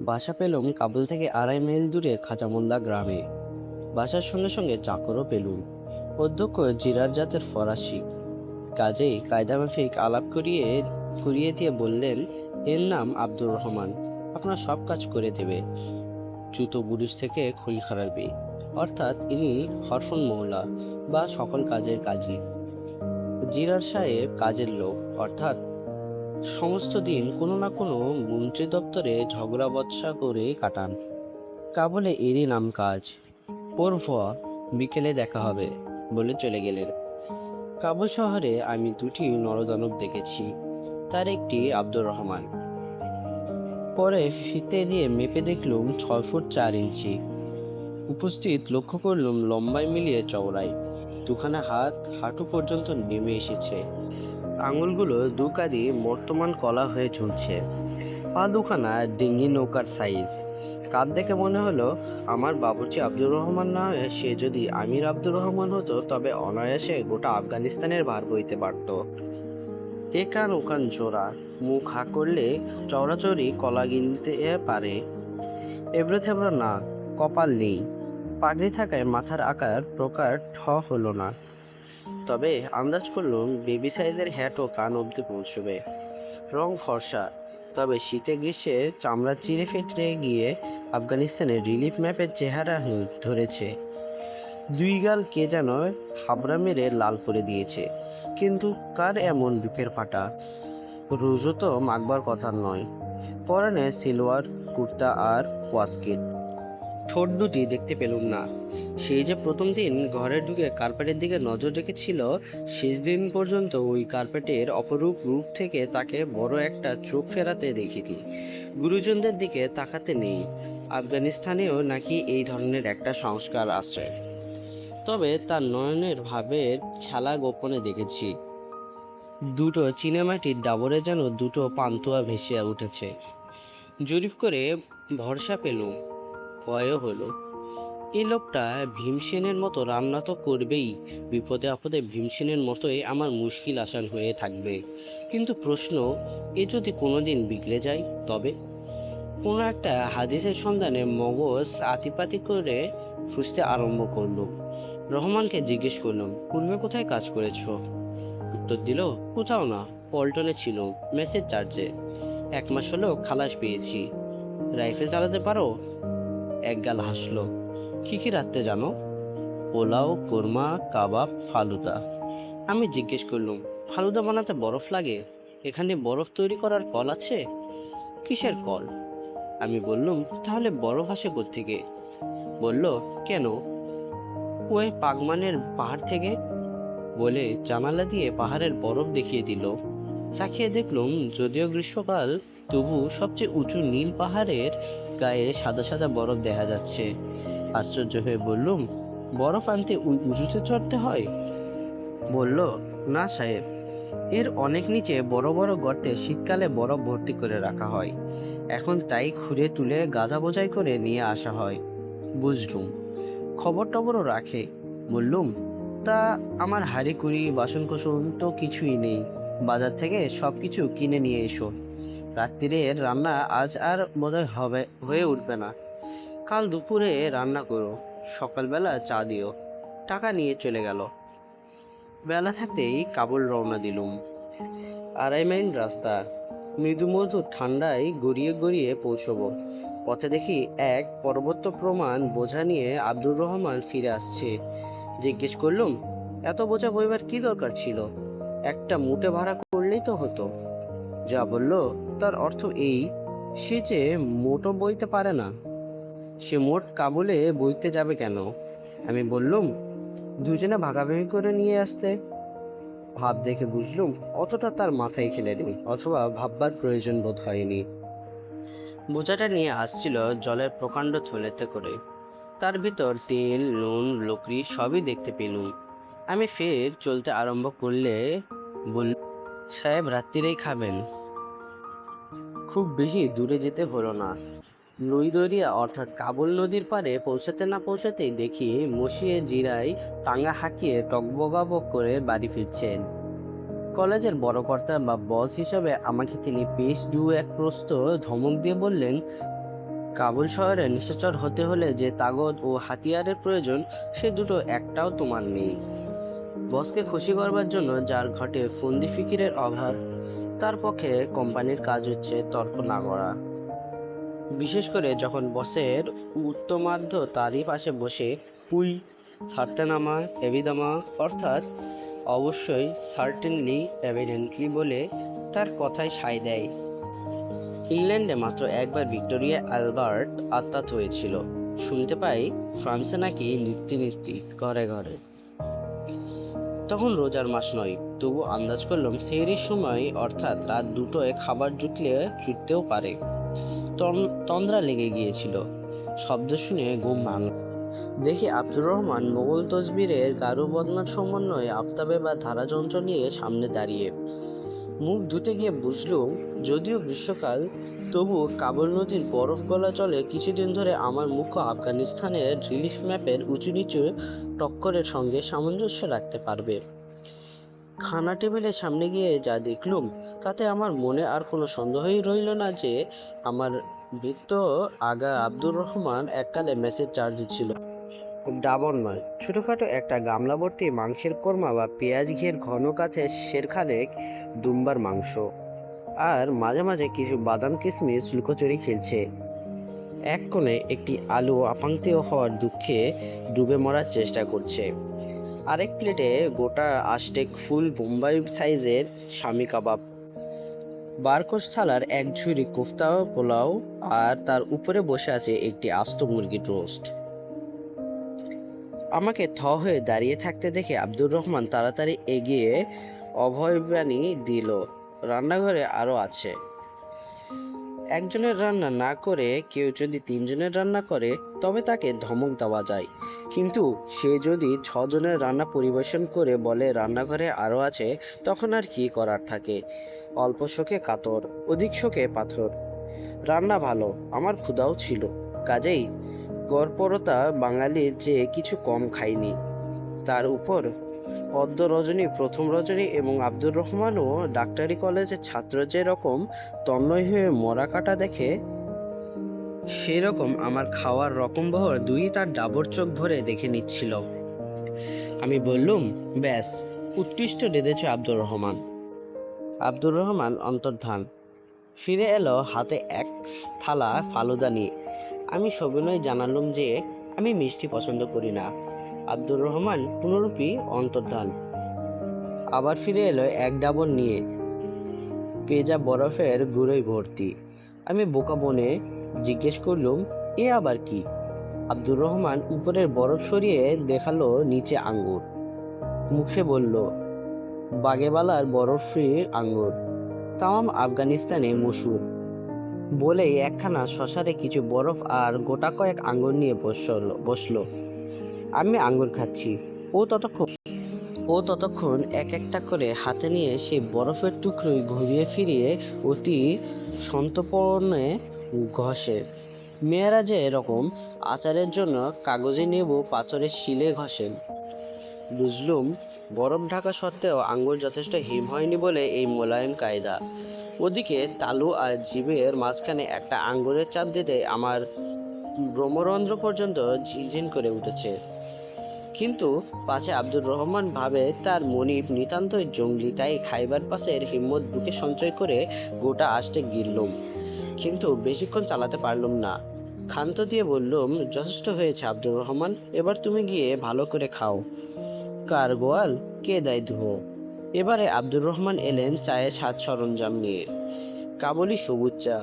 বাসা পেলুম কাবুল থেকে 2.5 মাইল দূরে খাজামুল্লা গ্রামে। বাসার সঙ্গে সঙ্গে চাকরও পেলুম। অধ্যক্ষ জিরার জাতের ফরাসি, কাজেই কায়দামাফিক আলাপ করিয়ে দিয়ে বললেন, এর নাম আব্দুর রহমান, আপনার সব কাজ করে দেবে, জুতো বুরুজ থেকে খুল খারাপি। অর্থাৎ ইনি হরফুন মহল্লা বা সকল কাজের কাজী। জিরার সাহেব কাজের লোক, অর্থাৎ সমস্ত দিন কোনো না কোনো মন্ত্রী দপ্তরে ঝগড়া বচসা করে কাটান। কাবুলে এরই নাম কাজ। পরভুয়া, বিকেলে দেখা হবে বলে চলে গেলেন। কাবুল শহরে আমি 2টি নরদানব দেখেছি, তার একটি আব্দুর রহমান। পরে ফিতে দিয়ে মেপে দেখলুম 6 ফুট 4 ইঞ্চি। উপস্থিত লক্ষ্য করলুম লম্বায় মিলিয়ে চওড়ায় 2খানা হাত হাঁটু পর্যন্ত নেমে এসেছে। আঙুলগুলো 2 কাঁধি বর্তমান কলা হয়ে ঝুলছে। পা 2খানা ডিঙ্গি নৌকার সাইজ। কাঁধ দেখে মনে হলো আমার বাবুর্চি আব্দুর রহমান না হয়ে সে যদি আমির আব্দুর রহমান হতো তবে অনায়াসে গোটা আফগানিস্তানের ভার বইতে পারত। এ কান ও কান জোড়া, মুখ হা করলে চওড়াচড়ি কলা গিনতে পারে। এবড়ো থেবড়ো না, কপাল নেই। পাগড়ি থাকায় মাথার আকার প্রকার হলো না। তবে আন্দাজ করলুম বেবি সাইজের হ্যাট ও কান অবধি পৌঁছবে। রং ফর্সা, তবে শীতে গ্রীষ্মে চামড়া চিরে ফেটে গিয়ে আফগানিস্তানের রিলিফ ম্যাপের চেহারা ধরেছে। 2 গাল কে যেন থাবড়া মেরে লাল করে দিয়েছে। কিন্তু কার এমন বুকের ফাটা? রোজও তো মাখবার কথা নয়। পরনে সিলোয়ার কুর্তা আর ওয়াস্কিট। ঠোঁট দুটি দেখতে পেলুম না। সেই যে প্রথম দিন ঘরে ঢুকে কার্পেটের দিকে নজর রেখেছিল, শেষ দিন পর্যন্ত ওই কার্পেটের অপরূপ রূপ থেকে তাকে বড় একটা চোখ ফেরাতে দেখিনি। গুরুজনদের দিকে তাকাতে নেই। আফগানিস্তানেও নাকি এই ধরনের একটা সংস্কার আছে। তবে তার নয়নের ভাবের খেলা গোপনে দেখেছি। 2টো চীনামাটির ডাবরে যেন 2টো পান্তুয়া ভেসে উঠেছে। জরিপ করে ভরসা পেলুম, ভয়ও হলো। এই লোকটা ভীমসেনের মতো রান্না তো করবেই, বিপদে আপদে ভীমসেনের মতোই আমার মুশকিল আসান হয়ে থাকবে। কিন্তু প্রশ্ন, এ যদি কোনোদিন বিগড়ে যায় তবে? কোনো একটা হাদিসের সন্ধানে মগজ আতিপাতি করে খুঁজতে আরম্ভ করলো। রহমানকে জিজ্ঞেস করলাম, পূর্বে কোথায় কাজ করেছো? উত্তর দিল, কোথাও না, পল্টনে ছিল, মেসের চার্জে। 1 মাস হলো খালাস পেয়েছি। রাইফেল চালাতে পারো? একগাল হাসলো। কি কি রাখতে জানো? পোলাও, কোরমা, কাবাব, ফালুদা। আমি জিজ্ঞেস করলুম, ফালুদা বানাতে বরফ লাগে? এখানে বরফ তৈরি করার কল আছে? কিসের কল? আমি বললুম, তাহলে বরফ আসে কোত্থেকে? বলল, কেন? ওই পাগমানের পাহাড় থেকে, বলে জানালা দিয়ে পাহাড়ের বরফ দেখিয়ে দিল। তাকিয়ে দেখলুম যদিও গ্রীষ্মকাল, তবু সবচেয়ে উঁচু নীল পাহাড়ের গায়ে সাদা সাদা বরফ দেখা যাচ্ছে। আশ্চর্য হয়ে বললুম, বরফ আনতে উঁচুতে চড়তে হয়? বলল, না সাহেব, এর অনেক নিচে বড় বড় গর্তে শীতকালে বরফ ভর্তি করে রাখা হয়। এখন তাই খুঁড়ে তুলে গাধা বোঝাই করে নিয়ে আসা হয়। বুঝলুম। খবর টবরও রাখে? বললুম, তা আমার হাঁড়ি কুড়ি বাসনকোসন তো কিছুই নেই, বাজার থেকে সব কিছু কিনে নিয়ে এসো। রাত্রিরের রান্না আজ আর বোধহয় হয়ে উঠবে না। কাল দুপুরে রান্না করো, সকালবেলা চা দিও। টাকা নিয়ে চলে গেল। বেলা থাকতেই কাবুল রওনা দিলুম। 2.5 মাইল রাস্তা, মৃদু মধু ঠান্ডায় গড়িয়ে গড়িয়ে পৌঁছবো। পথে দেখি এক পর্বত প্রমাণ বোঝা নিয়ে আব্দুর রহমান ফিরে আসছে। জিজ্ঞেস করলুম, এত বোঝা বইবার কি দরকার ছিল? একটা মুটে ভাড়া করলেই তো হতো। যা বলল তার অর্থ এই, সে যে মোটও বইতে পারে না। সে মোট কাবুলে বইতে যাবে কেন? আমি বললুম, দুজনে ভাগাভাগি করে নিয়ে আসতে। ভাব দেখে বুঝলুম অতটা তার মাথায় খেলেনি, অথবা ভাববার প্রয়োজন বোধ হয়নি। বোঝাটা নিয়ে আসছিল জলের প্রকাণ্ড থলেতে করে। তার ভিতর তেল, নুন, লকড়ি সবই দেখতে পেলুম। আমি ফের চলতে আরম্ভ করলে বলল, সাহেব রাত্রিরেই খাবেন? খুব বেশি দূরে যেতে হলো না। লুইদরিয়া অর্থাৎ কাবুল নদীর পাড়ে পৌঁছাতে না পৌঁছাতেই দেখি মসিয়ে জিরায় টাঙ্গা হাঁকিয়ে টকবগাবক করে বাড়ি ফিরছেন। কলেজের বড় কর্তা বা বস হিসাবে আমাকে তিনি বেশ 2-1 প্রস্ত ধমক দিয়ে বললেন, কাবুল শহরে নিশাচর হতে হলে যে তাগত ও হাতিয়ারের প্রয়োজন, সে দুটো একটাও তোমার নেই। বসকে খুশি করবার জন্য যার ঘটে ফন্দি ফিকিরের অভাব, তার পক্ষে কোম্পানির কাজ হচ্ছে তর্ক না করা। বিশেষ করে যখন বসের উত্তমার্ধ তারই পাশে বসে পুই ছাড়তে নামা এভিদামা অর্থাৎ অবশ্যই সার্টেনলি এভিডেন্টলি বলে তার কথায় সায় দেয়। ইংল্যান্ডে মাত্র একবার ভিক্টোরিয়া অ্যালবার্ট আত্মাত হয়েছিল। শুনতে পাই ফ্রান্সে নাকি নীতি ঘরে ঘরে। তখন রোজার মাস নয়, তবু আন্দাজ করলাম সেহরির সময় অর্থাৎ রাত 2টোয় খাবার জুটতেও পারে। তন্দ্রা লেগে গিয়েছিল। শব্দ শুনে ঘুম ভাঙল। দেখি আব্দুর রহমান মোগল তসবিরের গারু বদনার সমন্বয়ে আফতাবে বা ধারাযন্ত্র নিয়ে সামনে দাঁড়িয়ে। মুখ ধুতে গিয়ে বুঝলুম, যদিও গ্রীষ্মকাল, তবু কাবুল নদীর বরফ গলা চলে কিছুদিন ধরে আমার মুখ্য আফগানিস্তানের রিলিফ ম্যাপের উঁচু নিচু টক্করের সঙ্গে সামঞ্জস্য রাখতে পারবে। খানা টেবিলের সামনে গিয়ে যা দেখলুম, তাতে আমার মনে আর কোনো সন্দেহই রইল না যে আমার বৃত্ত আগা আব্দুর রহমান এককালে মেসের চার্জ ছিল। ডাবর নয়, ছোটোখাটো একটা গামলা ভর্তি মাংসের কোরমা বা পেঁয়াজ ঘিয়ের ঘন কাঠে সেরখানেক দুম্বার মাংস, আর মাঝে মাঝে কিছু বাদাম কিশমিশ লুকোচুরি খেলছে। এক কোণে একটি আলু আপাঙ্ক্তেয় হওয়ার দুঃখে ডুবে মরার চেষ্টা করছে। আরেক প্লেটে গোটা আষ্টেক ফুল বোম্বাই সাইজের স্বামী কাবাব, বারকোশ থালার এক ঝুড়ি কোফতা পোলাও, আর তার উপরে বসে আছে একটি আস্ত মুরগির রোস্ট। আমাকে হয়ে দাঁড়িয়ে থাকতে দেখে আব্দুর রহমান তাড়াতাড়ি এগিয়ে অভয়বাণী দিল, রান্নাঘরে আরও আছে। একজনের রান্না না করে কেউ যদি 3 জনের রান্না করে তবে তাকে ধমক দেওয়া যায়, কিন্তু সে যদি 6 জনের রান্না পরিবেশন করে বলে রান্নাঘরে আরও আছে, তখন আর কি করার থাকে? অল্প শোকে কাতর, অধিক শোকে পাথর। রান্না ভালো, আমার ক্ষুধাও ছিল, কাজেই গড়পরতা বাঙালির চেয়ে কিছু কম খাইনি। তার উপর পদ্ম রজনী, প্রথম রজনী এবং আব্দুর রহমানও ডাক্তারি কলেজের ছাত্র যেরকম তন্ময় হয়ে মরা কাটা দেখে, সেরকম আমার খাওয়ার রকমবহর দুই তার ডাবর চোখ ভরে দেখে নিচ্ছিল। আমি বললুম, ব্যাস, উৎকৃষ্ট রেঁধেছে আব্দুর রহমান। আব্দুর রহমান অন্তর্ধান। ফিরে এলো হাতে এক থালা ফালুদা নিয়ে। আমি সবিনয় জানালুম যে আমি মিষ্টি পছন্দ করি না। আব্দুর রহমান পুনরূপী অন্তর্ধান। আবার ফিরে এলো এক ডাবর নিয়ে, পেঁজা বরফের গুঁড়োয় ভর্তি। আমি বোকা বনে জিজ্ঞেস করলুম, এ আবার কি? আব্দুর রহমান উপরের বরফ সরিয়ে দেখালো নিচে আঙ্গুর। মুখে বলল, বাগেবালার বরফি আঙ্গুর, তামাম আফগানিস্তানে মশহুর। বলেই একখানা শশারে কিছু বরফ আর গোটা কয়েক আঙ্গুর নিয়ে বসলো। আমি আঙ্গুর খাচ্ছি। ও ততক্ষণ এক একটা করে হাতে নিয়ে সেই বরফের টুকরোই ঘুরিয়ে ফিরিয়ে অতি সন্তর্পণে ঘষে। মেয়েরা যে এরকম আচারের জন্য কাগজে নেবু পাথরের শিলে ঘষেন। বুঝলুম, বরফ ঢাকা সত্ত্বেও আঙ্গুর যথেষ্ট হিম হয়নি বলে এই মোলায়েম কায়দা। ওদিকে তালু আর জিভের মাঝখানে একটা আঙ্গুরের চাপ দিতে আমার ব্রহ্মরন্ধ্র পর্যন্ত ঝিনঝিন করে উঠেছে। কিন্তু পাছে আব্দুর রহমান ভাবে তার মনিব নিতান্তই জঙ্গলি, তাই খাইবার পাশের হিম্মত বুকে সঞ্চয় করে গোটা আষ্টে গিললুম, কিন্তু বেশিক্ষণ চালাতে পারলুম না। ক্ষান্ত দিয়ে বললুম, যথেষ্ট হয়েছে আব্দুর রহমান, এবার তুমি গিয়ে ভালো করে খাও। কার গোয়াল কে দেয় ধুয়ো। এবারে আব্দুর রহমান এলেন চায়ের সাজ সরঞ্জাম নিয়ে। কাবুলি সবুজ চা,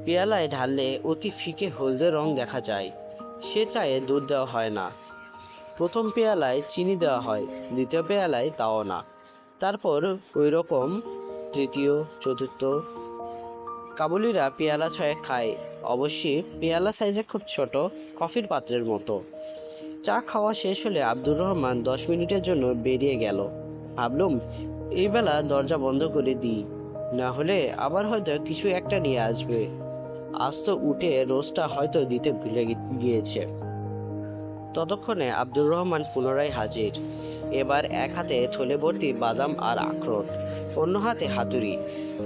পেয়ালায় ঢাললে অতি ফিকে হলদে রং দেখা যায়। সে চায়ে দুধ দেওয়া হয় না। প্রথম পেয়ালায় চিনি দেওয়া হয়, দ্বিতীয় পেয়ালায় তাও না, তারপর ওই রকম তৃতীয়, চতুর্থ। কাবুলিরা পেয়ালা 6 খায়, অবশ্যই পেয়ালা সাইজে খুব ছোট, কফির পাত্রের মতো। চা খাওয়া শেষ হলে আব্দুর রহমান 10 মিনিটের জন্য বেরিয়ে গেল। ভাবলুম, এই বেলা দরজা বন্ধ করে দিই, না হলে আবার হয়তো কিছু একটা নিয়ে আসবে। আজ তো উঠে রোজটা হয়তো দিতে ভুলে গিয়েছে। ততক্ষণে আব্দুর রহমান পুনরায় হাজির। এবার এক হাতে থলে ভর্তি বাদাম আর আখরোট, অন্য হাতে হাতুড়ি।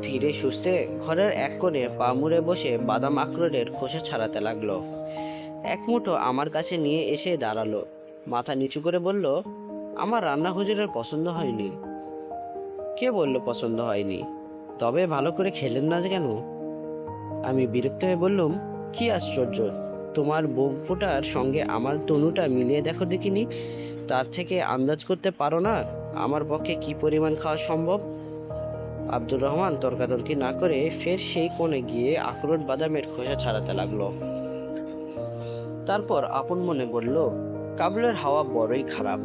ধীরে সুস্থে ঘরের এক কোণে পা মুড়ে বসে বাদাম আখরোটের খোসা ছাড়াতে লাগলো। এক মুঠো আমার কাছে নিয়ে এসে দাঁড়ালো, মাথা নিচু করে বলল, আমার রান্না হুজুরের পছন্দ হয়নি। কে বলল পছন্দ হয়নি? তবে ভালো করে খেলেন না কেন? আমি বিরক্ত হয়ে বললাম, কি আশ্চর্য, তোমার বুক ফোটার সঙ্গে আমার তনুটা মিলিয়ে দেখো দেখিনি। তার থেকে আন্দাজ করতে পারো না আমার পক্ষে কি পরিমাণ খাওয়া সম্ভব? আব্দুর রহমান তর্কাতর্কি না করে ফের সেই কোণে গিয়ে আখরোট বাদামের খোসা ছাড়াতে লাগলো। তারপর আপন মনে বলল, কাবুলের হাওয়া বড়ই খারাপ।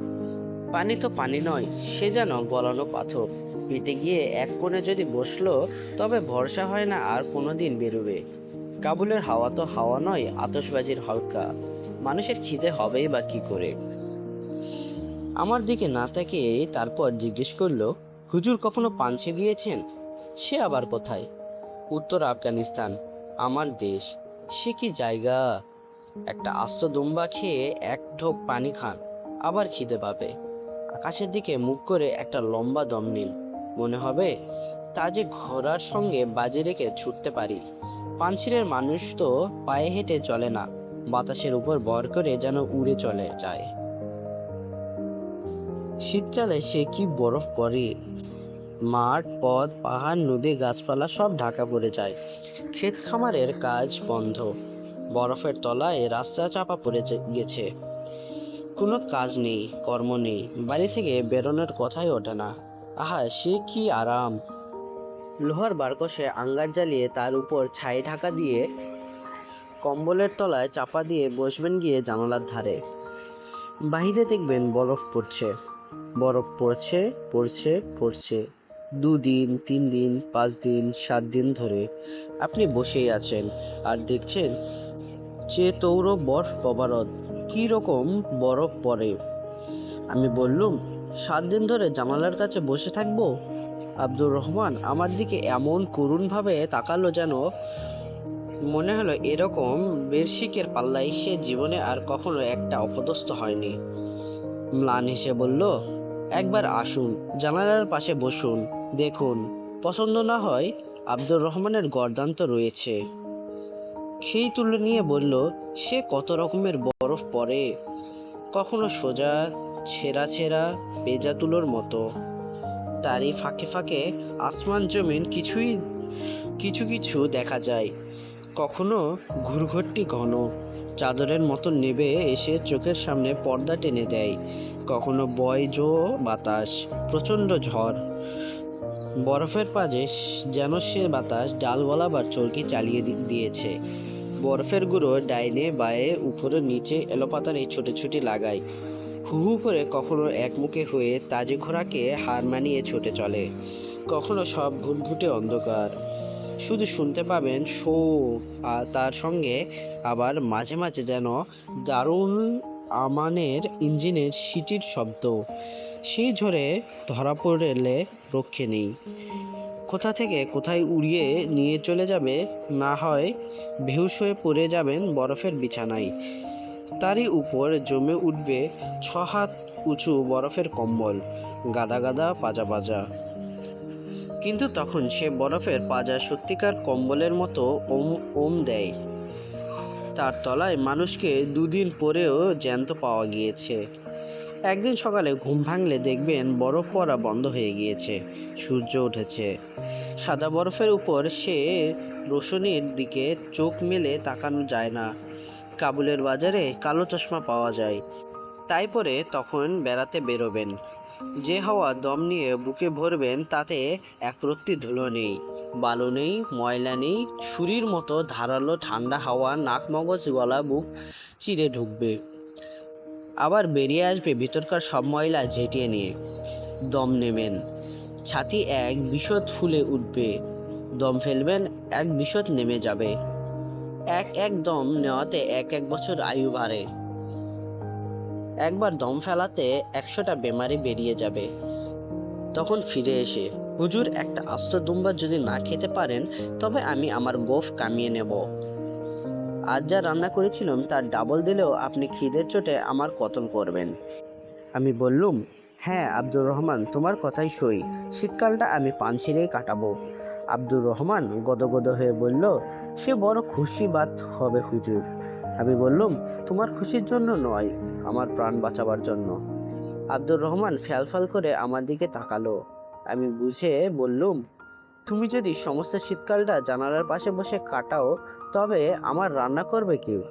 পানি তো পানি নয়, সে যেন গলানো পাথর। পেটে গিয়ে এক কোণে যদি বসলো তবে ভরসা হয় না আর কোনোদিন বেরোবে। কাবুলের হাওয়া তো হাওয়া নয়, আতশবাজির হলকা। মানুষের খিদে হবেই বা কি করে? আমার দিকে না তাকিয়ে তারপর জিজ্ঞেস করলো, হুজুর কখনো পাঞ্চে গিয়েছেন? সে আবার কোথায়? উত্তর আফগানিস্তান, আমার দেশ। সে কি জায়গা! একটা আস্ত দুম্বা খেয়ে এক ঢোক পানি খান, আবার খিদে পাবে। আকাশের দিকে মুখ করে একটা লম্বা দম নিন, মনে হবে তা যে ঘোড়ার সঙ্গে বাজি রেখে ছুটতে পারি। পানশিরের মানুষ তো পায়ে হেঁটে চলে না, বাতাসের উপর ভর করে যেন উড়ে চলে যায়। শীতকালে সে কি বরফ পড়ে! মাঠ, পথ, পাহাড়, নদী, গাছপালা সব ঢাকা পড়ে যায়। ক্ষেত খামারের কাজ বন্ধ। বরফের তলায় রাস্তা চাপা পড়ে গেছে। কোনো কাজ নেই, কর্ম নেই, বাড়ি থেকে বেরোনোর কথাই ওঠে না। আহা, সে কি আরাম! লোহার বারকসে আঙ্গার জ্বালিয়ে তার উপর ছাই ঢাকা দিয়ে কম্বলের তলায় চাপা দিয়ে বসবেন গিয়ে জানালার ধারে। বাইরে দেখবেন বরফ পড়ছে, বরফ পড়ছে, পড়ছে, পড়ছে। 2 দিন, 3 দিন, 5 দিন, 7 দিন ধরে আপনি বসেই আছেন আর দেখছেন যে তৌর বরফ প্রবারদ কী রকম বরফ পড়ে। আমি বললুম, 7 দিন ধরে জানালার কাছে বসে থাকবো? আব্দুর রহমান আমার দিকে এমন করুণভাবে তাকালো যেন মনে হলো এরকম বেরশিকের পাল্লায় সে জীবনে আর কখনো একটা অপদস্থ হয়নি। ম্লান হেসে বলল, একবার আসুন, জানালার পাশে বসুন, দেখুন। পছন্দ না হয় আব্দুর রহমানের গর্দান তো রয়েছে। খেই তুলে নিয়ে বলল, সে কত রকমের বরফ পড়ে, কখনো সোজা, ছেঁড়া ছেঁড়া, পেঁজা তুলোর মতো। তারই ফাঁকে ফাঁকে আসমান জমিন কিছু কিছু দেখা যায়। কখনো ঘুরঘুরটি ঘন, চাদরের মতো নেবে এসে চোখের সামনে পর্দা টেনে দেয়। কখনো বয়জো বাতাস, প্রচণ্ড ঝড়। বরফের পাজে যেন সে বাতাস ডাল গলাবার চরকি চালিয়ে দিয়েছে। বরফের গুঁড়ো ডাইনে বায়ে উপরে নিচে এলোপাতাড়ি ছুটে লাগায়। হু হু করে কখনো একমুখে হয়ে তাজে ঘোড়াকে হার মানিয়ে ছুটে চলে। কখনো সব ঘুটঘুটে অন্ধকার, শুধু শুনতে পাবেন শো, আর তার সঙ্গে আবার মাঝে মাঝে যেন দারুণ আমানের ইঞ্জিনের সিটির শব্দ। সেই ঝড়ে ধরা পড়লে রক্ষে নেই, কোথা থেকে কোথায় উড়িয়ে নিয়ে চলে যাবে, না হয় বেহুশ হয়ে পড়ে যাবেন বরফের বিছানায়। তারই উপর জমে উঠবে 6 হাত উঁচু বরফের কম্বল, গাদা গাদা পাজা পাজা। কিন্তু তখন সে বরফের পাজা সত্যিকার কম্বলের মতো ওম দেয়। তার তলায় মানুষকে 2 দিন পরেও জ্যান্ত পাওয়া গিয়েছে। একদিন সকালে ঘুম ভাঙলে দেখবেন বরফ পড়া বন্ধ হয়ে গিয়েছে, সূর্য উঠেছে। সাদা বরফের উপর সে রোশনির দিকে চোখ মেলে তাকানো যায় না। কাবুলের বাজারে কালো চশমা পাওয়া যায়, তাই পরে তখন বেড়াতে বেরোবেন। যে হাওয়া দম নিয়ে বুকে ভরবেন তাতে একরত্তি ধুলো নেই, বালু নেই, ময়লা নেই। ছুরির মতো ধারালো ঠান্ডা হাওয়া নাক, মগজ, গলা, বুক চিরে ঢুকবে, আবার বেরিয়ে আসবে ভিতরকার সব ময়লা ঝেঁটিয়ে নিয়ে। দম নেবেন, ছাতি এক বিশদ ফুলে উঠবে। দম ফেলবেন, এক বিশদ নেমে যাবে। এক দম নেওয়াতে এক বছর আয়ু বাড়ে। একবার দম ফেলাতে 100টা বেমারি বেরিয়ে যাবে। তখন ফিরে এসে, হুজুর একটা আস্ত দুম্বা যদি না খেতে পারেন তবে আমি আমার গোঁফ কামিয়ে নেব। আজ যা রান্না করেছিলাম তার ডাবল দিলেও আপনি খিদের চোটে আমার কতল করবেন। আমি বললুম, হ্যাঁ আব্দুর রহমান, তোমার কথাই সই, শীতকালটা আমি পানশিরেই কাটাবো। আব্দুর রহমান গদগদ হয়ে বলল, সে বড় খুশি বাত হবে হুজুর। আমি বললাম, তোমার খুশির জন্য নয়, আমার প্রাণ বাঁচাবার জন্য। আব্দুর রহমান ফ্যালফাল করে আমার দিকে তাকালো। আমি বুঝে বললুম, তুমি যদি সমস্ত শীতকালটা জানালার পাশে বসে কাটাও, তবে আমার রান্না করবে কেউ?